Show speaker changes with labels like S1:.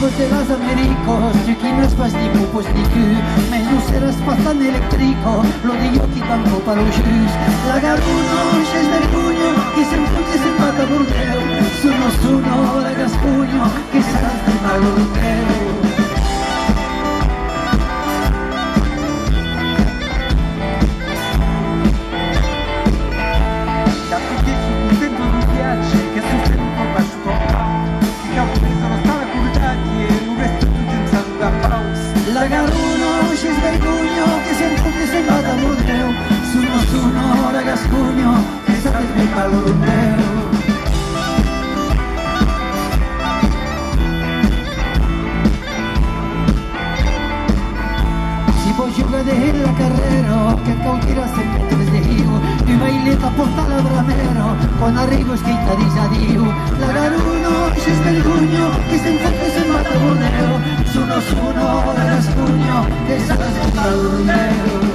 S1: amigos de las Américos, si aquí no es pas ni pupos ni cul, mais nous seràs bastant eléctrico, lo digo qui tanco pa lo just. La Garuno, es vergogno, che sempre che se mata Bordeaux, sono la Gascogno, che sarà il malo europeo. La Garuno, c'è svergogno, che sempre che se vada a Bordeaux, sono la Gascogno, che sarà il mio palo europeo. Si può giocare la carrera, che cautira sempre tres de Rio, di baileta porta la bramero, con arrivo scritta di Sadio. La Garuno, c'è svergogno, che sempre che se vada a Bordeaux, sono la Gascogno, che sarà il mio palo europeo.